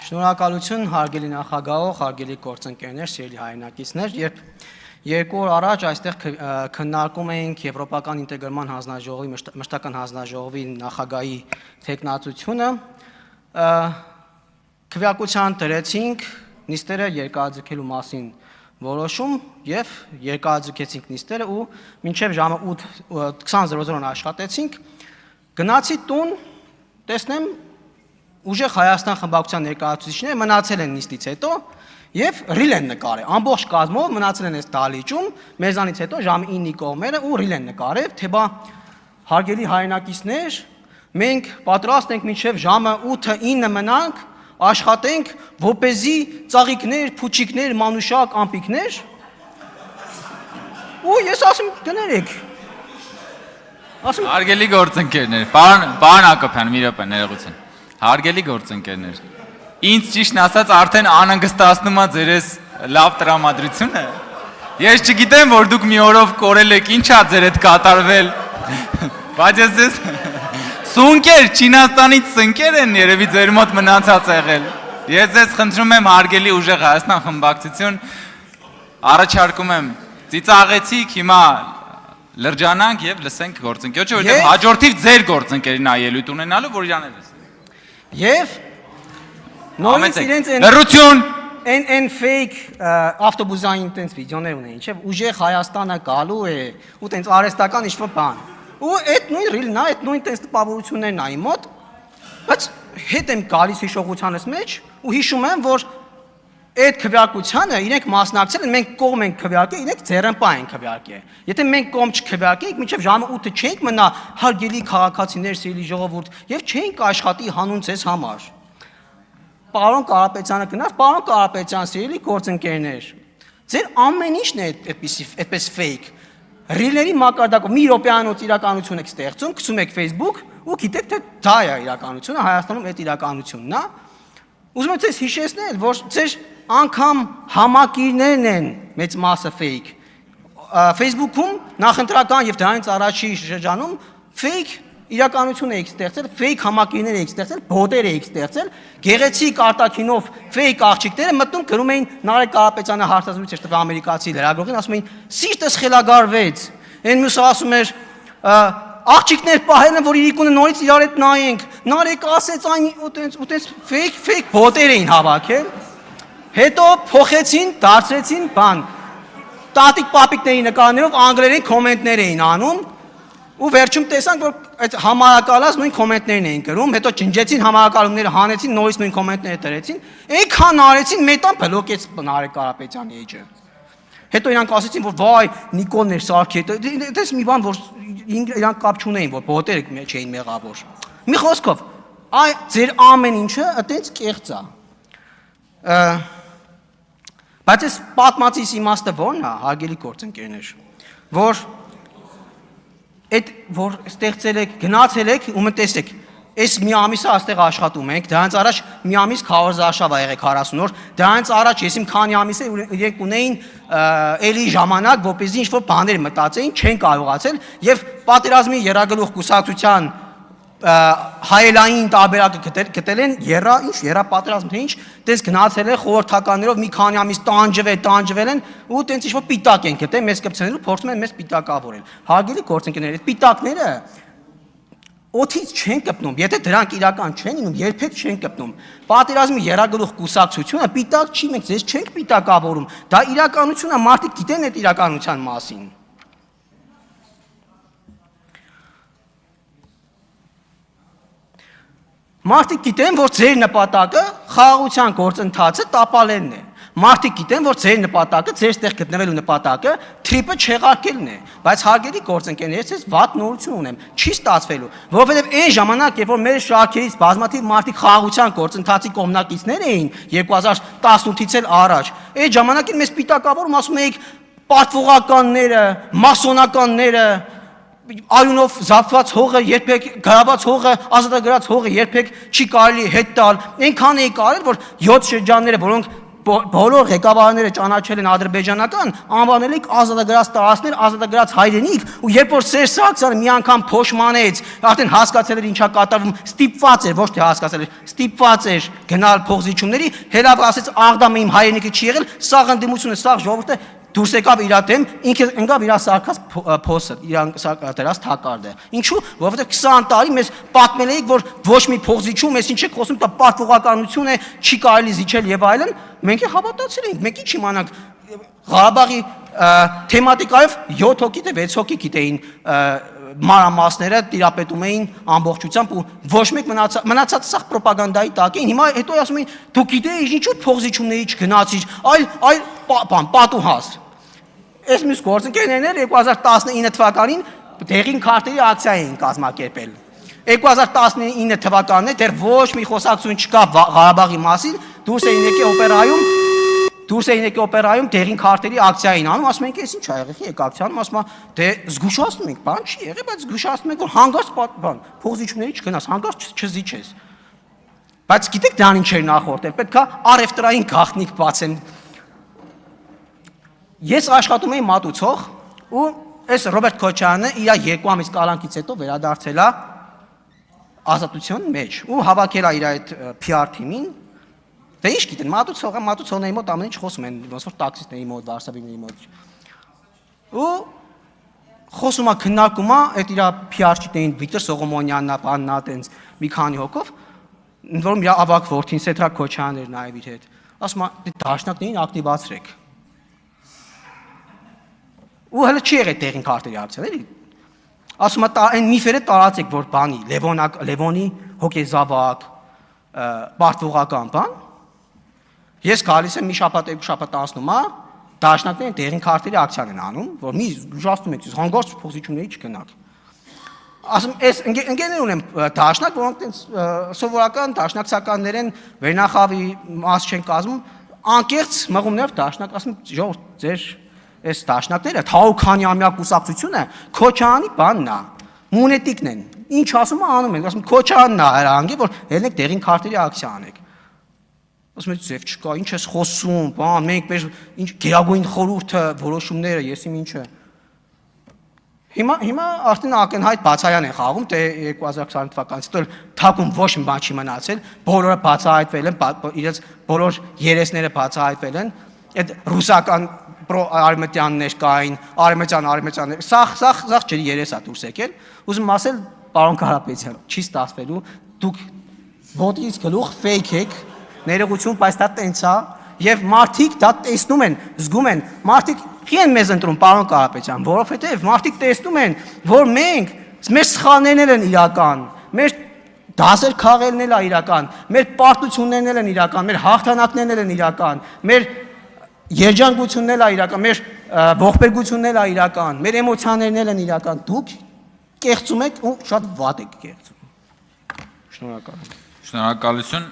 Շնորհակալություն հարգելի նախագահող, հարգելի գործընկերներ, սիրելի հայրենակիցներ, երբ 2 օր առաջ այստեղ քննարկում էինք Եվրոպական ինտեգրման հանձնաժողովի մշտական հանձնաժողովի նախագահի թեկնածությունը, քվեարկության դրեցինք նիստերը երկարաձգելու մասին որոշում եւ երկարաձգեցինք նիստերը ու մինչեւ ժամը 20:00 աշխատեցինք, գնացի տուն, տեսնեմ Ուժեղ Հայաստան խմբակցության ներկայացուցիչները մնացել են նիստից հետո եւ ռիլ են նկարել։ Ամբողջ կազմով մնացել են այս դալիճում, մեզանից հետո ժամը 9-ի կողմերը ու ռիլ են նկարել, թե բա հարգելի հայրենակիցներ, մենք պատրաստ ենք մինչեւ ժամը 8-9 մնանք, աշխատենք, որպեսզի ծաղիկներ, փուչիկներ, մանուշակ, ամպիկներ։ Ու ես ասում գներեք։ Ասում Հարգելի գործընկերներ, պարոն Հակոբյան, մի րոպե ներողություն։ Հարգելի գործընկերներ, ինձ ճիշտն ասած արդեն անհանգստացնում է ձերս լավ տրամադրությունը։ Ես չգիտեմ, որ դուք մի օրով կորել եք, ինչա ձեր հետ կատարվել։ Բայց ես սունկեր, Չինաստանից սնկեր են երևի ձեր մոտ մնացած եղել։ Ես ձեզ խնդրում եմ հարգելի Ուժեղ Հայաստան խմբակցություն, առաջարկում եմ ծիծաղեցիք, հիմա լրջանանք եւ լսենք գործընկերոջը, որովհետեւ հաջորդիվ ձեր գործընկերին ա ելույթ ունենալու, որ իրան էլ Եվ նույնիսկ իրենց լրություն են fake ավտոբուսային տենց վիդեոներ ունեն, չէ՞, ուժեղ Հայաստանը գալու է ու տենց արհեստական ինչ-որ բան։ Ու այդ նույն ռիլն է, այդ նույն տենց տպավորություններն ա իմ մոտ, բայց հետ եմ գալիս հիշողությանս մեջ ու հիշում եմ, որ այդ քվեարկությանը իրենք մասնակցել են, մենք կողմ ենք քվեարկել, իրենք ձեռնպա են քվեարկել։ Եթե մենք կողմ չքվեարկենք, մինչև ժամը 8-ը չենք մնա հարգելի քաղաքացիներ, սիրելի ժողովուրդ, եւ չենք աշխատի հանուն ձեզ համար։ Պարոն Կարապետյանը գնաց, պարոն Կարապետյան, սիրելի գործընկերներ, ձեր ամեն ինչն է այդպես fake։ Ռիլների մակարդակով մի րոպեանոց իրականություն եք ստեղծում, գցում եք Facebook ու գիտեք թե դա է իրականությունը, Հայաստանում այդ իրականությունն է։ Ուզում եմ ձեզ հիշեցնել, որ ձեր անգամ համակիրներն են մեծ մասը fake։ Facebook-ում նախընտրական եւ դրանից առաջի շրջանում fake իրականություն եք ստեղծել, fake համակիրներ եք ստեղծել, բոտեր եք ստեղծել, գեղեցիկ արտաքինով fake աղջիկները մտնում գրում էին Նարեկ Կարապետյանը հարցազրույց էր տվել ամերիկացի լրագրողին, ասում էին սիրտս խելագարվեց։ Այն մյուսը ասում էր աղջիկներ պահել են, որ իրիկունը նորից իրար հետ նայենք։ Նարեկ ասեց այն ուտենց fake բոտեր էին հավաքել։ Հետո փոխեցին, դարձրեցին բան։ Տատիկ պապիկների նկարներով անգլերեն կոմենտներ էին անում ու վերջում տեսանք, որ այդ համարակալած նույն կոմենտներն էին գրում, հետո ջնջեցին համարակալումները, հանեցին, նորից նույն կոմենտները դրեցին, այնքան արեցին, մետան բլոկեց Նարեկ Կարապետյանի էջը։ Հետո իրանք ասեցին, որ վայ, Նիկոլն էր սարքի, դες մի բան, որ իրանք կապ չունեին, որ բոտերը չէին մեղավոր։ Մի խոսքով, այ ձեր ամեն ինչը այդպես կեղծ է։ Բայց այս պատմածիս իմաստը ո՞րն է, հարգելի գործընկերներ, որ այդ որ ստեղծել եք, գնացել եք ու մտածեք, այս մի ամիսը այստեղ աշխատում ենք, դրանից առաջ մի ամիս քարոզարշավ ա եղեք 40 օր, դրանից առաջ ես իմ քանի ամիս է իրենք ունեին էլի ժամանակ, որպեսզի ինչ-որ բաներ մտածեին, չեն կարողացել եւ պատերազմի երագլուխ կուսակցության հայելային տարբերակը գտել են երապատրազմ թե ինչ, տես գնացել է խորհրդականներով մի քանի ամիս տանջվել են ու տենց ինչ-որ պիտակ են գտել մեզ կպցնելու, փորձում են մեզ պիտակավորել։ Հարգելի գործընկերներ, այդ պիտակները օդից չեն կպնում, եթե դրանք իրական չեն լինում, երբեք չեն կպնում։ Պատերազմի երագլուխ կուսակցությունը պիտակ չի, մենք ձեզ չենք պիտակավորում, դա իրականություն է, մարդիկ գիտեն այդ իրականության մասին։ Մարդիկ գիտեն, որ ձեր նպատակը խաղաղության գործընթացը տապալելն է։ Մարդիկ գիտեն, որ ձեր նպատակը, ձեր ստեղ գտնվելու նպատակը թրիպը չեղարկելն է։ Բայց հարգելի գործընկերներ, ես վատ նորություն ունեմ, չի ստացվելու, որովհետև այն ժամանակ, երբ որ մեր շարքերից բազմաթիվ մարդիկ խաղաղության գործընթացի կողմնակիցներ էին 2018-ից էլ առաջ, այդ ժամանակին մեզ պիտակավորում ասում էիք պատվողականները, մասոնականները Արյունով զապված հողը երբեք գրաված հողը, ազատագրած հողը երբեք չի կարելի հետ տալ։ Այնքան էի կարել, որ 7 շրջանները, որոնք բոլոր ղեկավարները ճանաչել են ադրբեջանական, անվանել եք ազատագրած տարածքներ, ազատագրած հայրենիք, ու երբ որ Սերժ Սարգսյանը մի անգամ փոշմանեց, արդեն հասկացել էր ինչա կատարվում, ստիպված էր, ոչ թե հասկացել էր, ստիպված էր գնալ փոխզիջումների, հելավ ասեց Աղդամը իմ հայրենիքը չի եղել, սա ընդդիմությունը, սա ժողովուրդը դուրս եկավ իր դեմ, ինքը ընկավ իր սարքած փոսը, իր դրած թակարդը։ Ինչու՞, որովհետև 20 տարի մեզ պատմել էիք, որ ոչ մի փոխզիջում, ես ինչ եք խոսում, դա պարտվողականություն է, չի կարելի զիջել եւ այլն, մենք հավատացել ենք, մենք ինչ իմանանք Ղարաբաղի թեմատիկայով 7 հոգի թե 6 հոգի գիտեին մանրամասները տիրապետում էին ամբողջությամբ ու ոչ մեկ մնացած սա պրոպագանդայի տակ էին։ Հիմա հետո ասում էին դու գիտեիր ինչու փոխզիջումների չգնացիր, այլ պատուհաս։ Այս մյուս գործընկերներն 2019 թվականին դեղին քարտերի ակցիա էին կազմակերպել։ 2019 թվականն է դեռ ոչ մի խոսակցություն չկա Ղարաբաղի մասին, դուրս էին եկել օպերայում դեղին քարտերի ակցիա էին անում, ասում ենք, «Էս ինչ ա եղել, եք ակցիանում», ասում են, «Դե զգուշացնում ենք, բան չի եղել, բայց զգուշացնում ենք, որ հանգարց բան, փոխզիջումների չգնաս, հանգարց չզիջես»։ Բայց գիտեք դրան ինչ էր նախորդել, պետք է առևտրային գաղտնիք բացեն։ Ես աշխատում էի մատուցող ու այս Ռոբերտ Քոչարյանը իր 2 ամիս կալանքից հետո վերադարձել է Ազատության մեջ ու հավաքել է իր այդ PR թիմին։ Դե ինչ գիտեն, մատուցողների մոտ ամեն ինչ խոսում են, ոնց որ տաքսիստների մոտ, վարսավիրների մոտ։ Ու խոսում է, քննարկում է, այդ իր PR-չիտեին Վիկտոր Սողոմոնյանն է, բանն է, տենց մի քանի հոգով, ընդ որում իր ավագ որդին Սեդրակ Քոչարյանն էր նաև իր հետ։ Ասում է, դե դաշնակներին ակտիվացրեք։ Ու հələ չի եղել տեղին քարտերի ակցիան, էլի։ Ասում է, այն միֆերը տարածեք, որ բանի, Լևոնի հոգեզավակ, պարտվողական բան։ Ես գալիս եմ մի շաբաթ, 2 շաբաթ անցնում է, դաշնակներին տեղին քարտերի ակցիան են անում, որ մի ուժացնում եք, հանգարց փոխզիջումների չգնաք։ Ասում, այս ընկերներ ունեմ դաշնակ, որոնք տենց սովորական դաշնակցականներ են, վերնախավի մաս չեն կազմում, անկեղծ մղումներով դաշնակ, ասում, ժողովուրդ, ձեր այս դաշնակները, 100-քանյամյա կուսակցությունը Քոչարյանի բանն է, մունետիկն են, ինչ ասում է անում են, ասում Քոչարյանն է հրահանգել, որ ելնեք տեղին քարտերի ակցիա անեք։ Ասում եմ, ձև չկա, ինչ ես խոսում, բան, մենք մեր ինչ գերագույն խորհուրդը, որոշումները, ես իմ ինչը։ Հիմա արդեն ակնհայտ բացայան են խաղում, թե 2020 թվականից հետո թակում ոչ մի բան չի մնացել, բոլորը բացահայտվել են, իրենց բոլոր երեսները բացահայտվել են, այդ ռուսական պրո-արմենտյաններ կային, արմենտյաններ, սաղ ջրի երես է դուրս եկել, ուզում ասել, պարոն Կարապետյան, չի ստացվելու, դուք ոտքից գլուխ ֆեյք եք, ներողություն, բայց դա տենց է, եւ մարդիկ դա տեսնում են, զգում են, մարդիկ չի են մեզ ընտրում, պարոն Կարապետյան, որովհետեւ մարդիկ տեսնում են, որ մենք, մեր սխալներն են իրական, մեր դասեր քաղելն էլ է իրական, մեր պարտություններն են իրական, մեր հաղթանակներն են իրական, մեր երջանկությունն էլ է իրական, մեր ողբերգությունն էլ է իրական, մեր էմոցիաներն են իրական, դուք կեղծում եք ու շատ վատ եք կեղծում։ Շնորհակալ եմ։ Շնորհակալություն։